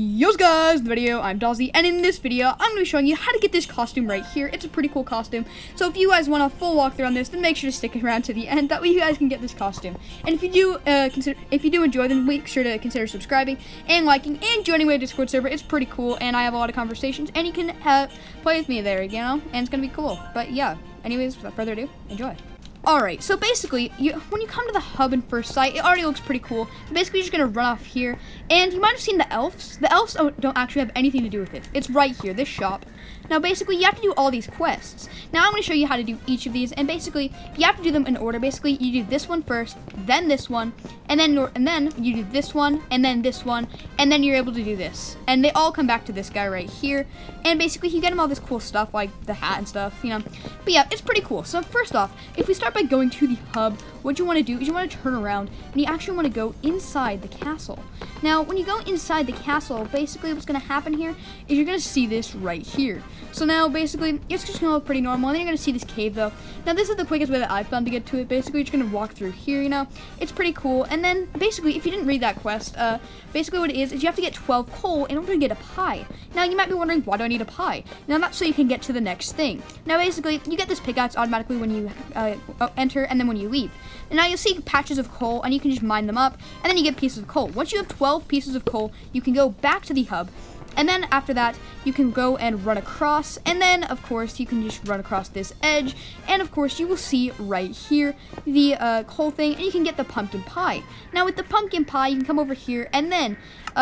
Yo guys, the video, I'm Dozzi, and in this video, I'm going to be showing you how to get this costume right here. It's a pretty cool costume, so if you guys want a full walkthrough on this, then make sure to stick around to the end, that way you guys can get this costume. And if you do enjoy, then make sure to consider subscribing, and liking, and joining my Discord server. It's pretty cool, and I have a lot of conversations, and you can play with me there, you know, and it's going to be cool. But yeah, anyways, without further ado, enjoy. Alright, so basically, when you come to the hub in first sight, it already looks pretty cool. Basically, you're just going to run off here, and you might have seen the elves. The elves don't actually have anything to do with it. It's right here, this shop. Now, basically, you have to do all these quests. Now, I'm going to show you how to do each of these, and basically, you have to do them in order. Basically, you do this one first, then this one, and then you do this one, and then this one, and then you're able to do this. And they all come back to this guy right here, and basically, you get him all this cool stuff, like the hat and stuff, you know. But yeah, it's pretty cool. So, first off, if we start by going to the hub, what you want to do is you want to turn around, and you actually want to go inside the castle. Now, when you go inside the castle, basically what's going to happen here is you're going to see this right here. So now, basically, it's just going to look pretty normal, and then you're going to see this cave, though. Now, this is the quickest way that I've found to get to it. Basically, you're just going to walk through here, you know. It's pretty cool, and then, basically, if you didn't read that quest, basically what it is you have to get 12 coal in order to get a pie. Now, you might be wondering, why do I need a pie? Now, that's so you can get to the next thing. Now, basically, you get this pickaxe automatically when you enter, and then when you leave. And now you'll see patches of coal, and you can just mine them up, and then you get pieces of coal. Once you have 12 pieces of coal, you can go back to the hub, and then after that, you can go and run across, and then, of course, you can just run across this edge, and of course, you will see right here the coal thing, and you can get the pumpkin pie. Now, with the pumpkin pie, you can come over here, and then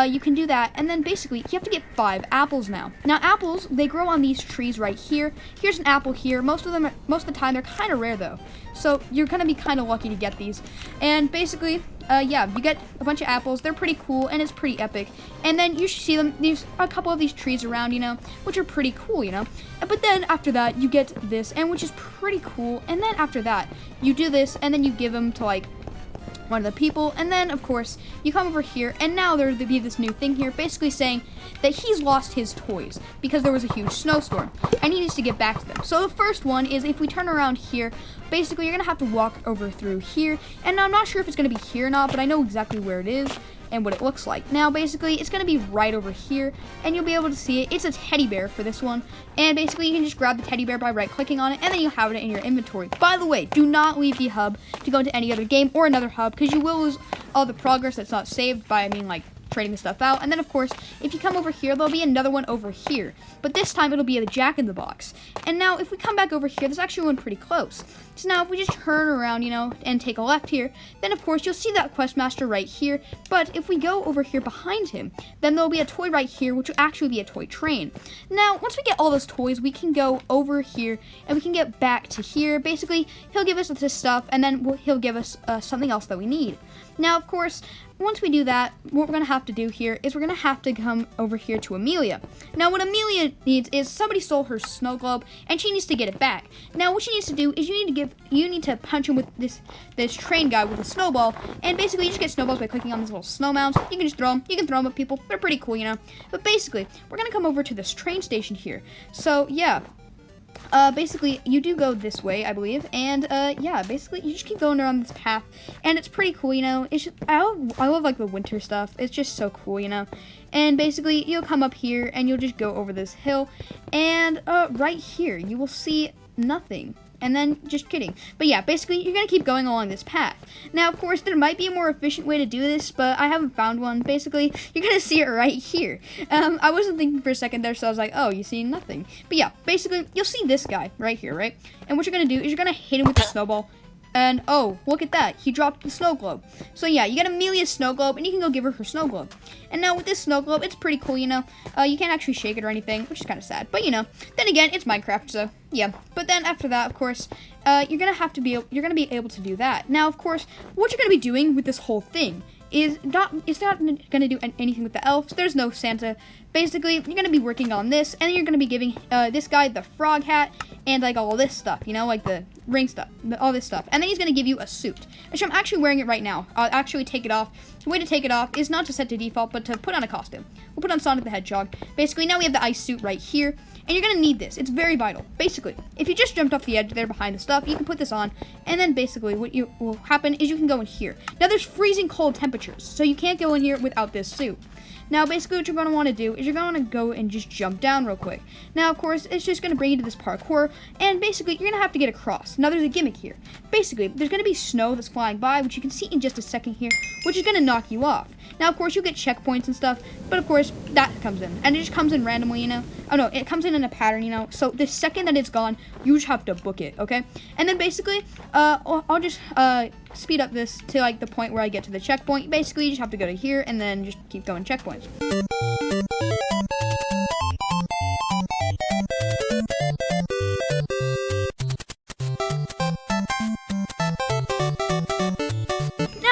you can do that, and then basically, you have to get 5 apples now. Now, apples, they grow on these trees right here. Here's an apple here. Most of the time, they're kind of rare, though. So, you're going to be kind of lucky to get these. And basically, yeah, you get a bunch of apples. They're pretty cool, and it's pretty epic. And then you should see them. There's a couple of these trees around, you know, which are pretty cool, you know. But then after that, you get this, and which is pretty cool. And then after that, you do this, and then you give them to, like, one of the people, and then of course you come over here, and now there'll be this new thing here basically saying that he's lost his toys because there was a huge snowstorm and he needs to get back to them. So the first one is, if we turn around here, basically you're gonna have to walk over through here, and I'm not sure if it's gonna be here or not, but I know exactly where it is and what it looks like. Now, basically, it's going to be right over here, and you'll be able to see it. It's a teddy bear for this one, and basically, you can just grab the teddy bear by right-clicking on it, and then you'll have it in your inventory. By the way, do not leave the hub to go into any other game or another hub, because you will lose all the progress that's not saved by, like, trading the stuff out. And then, of course, if you come over here, there'll be another one over here, but this time it'll be a Jack-in-the-Box. And now, if we come back over here, there's actually one pretty close. So now, if we just turn around, you know, and take a left here, then, of course, you'll see that Questmaster right here. But if we go over here behind him, then there'll be a toy right here, which will actually be a toy train. Now, once we get all those toys, we can go over here, and we can get back to here. Basically, he'll give us this stuff, and then he'll give us something else that we need. Now, of course, once we do that, what we're going to have to do here is we're going to have to come over here to Amelia. Now, what Amelia needs is somebody stole her snow globe, and she needs to get it back. Now, what she needs to do is you need to punch him with this train guy with a snowball, and basically you just get snowballs by clicking on these little snow mounds. You can just throw them. You can throw them at people. They're pretty cool, you know. But basically, we're going to come over to this train station here. So, yeah. Basically, you do go this way, I believe, and, yeah, basically, you just keep going around this path, and it's pretty cool, you know. It's just, I love, like, the winter stuff. It's just so cool, you know. And basically, you'll come up here, and you'll just go over this hill, and, right here, you will see nothing. And then, just kidding. But yeah, basically, you're going to keep going along this path. Now, of course, there might be a more efficient way to do this, but I haven't found one. Basically, you're going to see it right here. I wasn't thinking for a second there, so I was like, oh, you see nothing. But yeah, basically, you'll see this guy right here, right? And what you're going to do is you're going to hit him with the snowball. And, oh, look at that. He dropped the snow globe. So, yeah, you get Amelia's snow globe, and you can go give her snow globe. And now, with this snow globe, it's pretty cool, you know. You can't actually shake it or anything, which is kind of sad. But, you know, then again, it's Minecraft, so, yeah. But then, after that, of course, you're going to be able to do that. Now, of course, what you're going to be doing with this whole thing is not going to do anything with the elves. There's no Santa. Basically, you're going to be working on this, and then you're going to be giving this guy the frog hat and, like, all this stuff, you know, like the ring stuff, all this stuff. And then he's going to give you a suit, which I'm actually wearing it right now. I'll actually take it off. The way to take it off is not to set to default, but to put on a costume. We'll put on Sonic the Hedgehog. Basically, now we have the ice suit right here, and you're going to need this. It's very vital. Basically, if you just jumped off the edge there behind the stuff, you can put this on, and then basically what will happen is you can go in here. Now, there's freezing cold temperatures, so you can't go in here without this suit. Now, basically what you're going to want to do is you're going to go and just jump down real quick. Now, of course, it's just going to bring you to this parkour, and basically you're going to have to get across. Now, there's a gimmick here. Basically, there's going to be snow that's flying by, which you can see in just a second here, which is going to knock you off. Now, of course, you'll get checkpoints and stuff, but of course, that comes in. And it just comes in randomly, you know? Oh, no, it comes in a pattern, you know? So the second that it's gone, you just have to book it, okay? And then basically, I'll just speed up this to, like, the point where I get to the checkpoint. Basically, you just have to go to here and then just keep going checkpoints.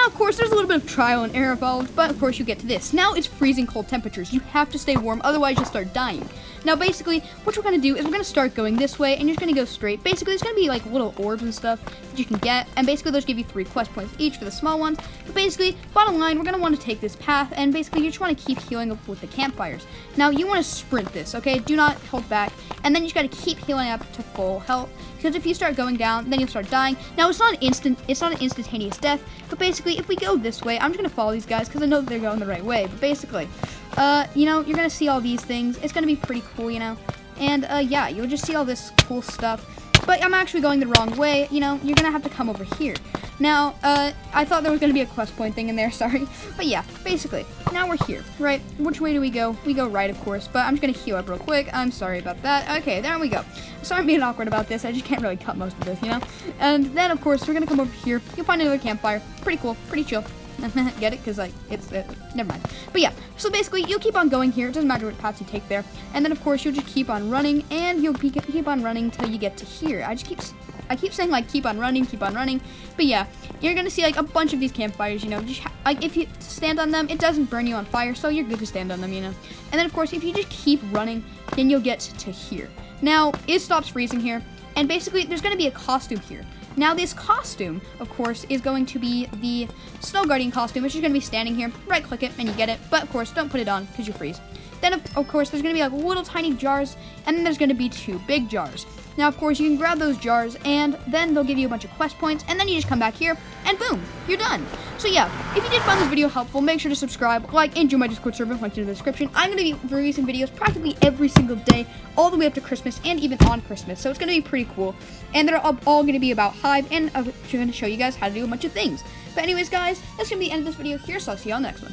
Of course, there's a little bit of trial and error involved, but of course you get to this. Now it's freezing cold temperatures. You have to stay warm, otherwise you'll start dying. Now basically, what we're going to do is we're going to start going this way, and you're just going to go straight. Basically, there's going to be like little orbs and stuff that you can get, and basically those give you 3 quest points each for the small ones. But basically, bottom line, we're going to want to take this path, and basically you just want to keep healing up with the campfires. Now you want to sprint this, okay? Do not hold back, and then you just got to keep healing up to full health, because if you start going down, then you'll start dying. Now it's not an instantaneous death, but basically if we go this way, I'm just going to follow these guys because I know that they're going the right way. But basically, you know, you're going to see all these things. It's going to be pretty cool, you know. And yeah, you'll just see all this cool stuff. But I'm actually going the wrong way, you know. You're going to have to come over here. Now, I thought there was going to be a quest point thing in there, sorry. But yeah, basically, now we're here, right? Which way do we go? We go right, of course, but I'm just going to heal up real quick. I'm sorry about that. Okay, there we go. Sorry I'm being awkward about this. I just can't really cut most of this, you know? And then, of course, we're going to come over here. You'll find another campfire. Pretty cool. Pretty chill. Get it? Because, like, it's, never mind. But yeah, so basically, you'll keep on going here. It doesn't matter what paths you take there. And then, of course, you'll just keep on running, and you'll keep on running until you get to here. I keep saying, like, keep on running. But yeah, you're going to see, like, a bunch of these campfires, you know. Just like, if you stand on them, it doesn't burn you on fire, so you're good to stand on them, you know. And then, of course, if you just keep running, then you'll get to here. Now, it stops freezing here, and basically, there's going to be a costume here. Now, this costume, of course, is going to be the Snow Guardian costume, which is going to be standing here. Right-click it, and you get it. But, of course, don't put it on, because you freeze. Then, of course, there's going to be, like, little tiny jars, and then there's going to be 2 big jars. Now, of course, you can grab those jars, and then they'll give you a bunch of quest points, and then you just come back here, and boom, you're done. So, yeah, if you did find this video helpful, make sure to subscribe, like, and join my Discord server, linked in the description. I'm going to be releasing videos practically every single day, all the way up to Christmas, and even on Christmas, so it's going to be pretty cool. And they're all going to be about Hive, and I'm going to show you guys how to do a bunch of things. But anyways, guys, that's going to be the end of this video here, so I'll see y'all next one.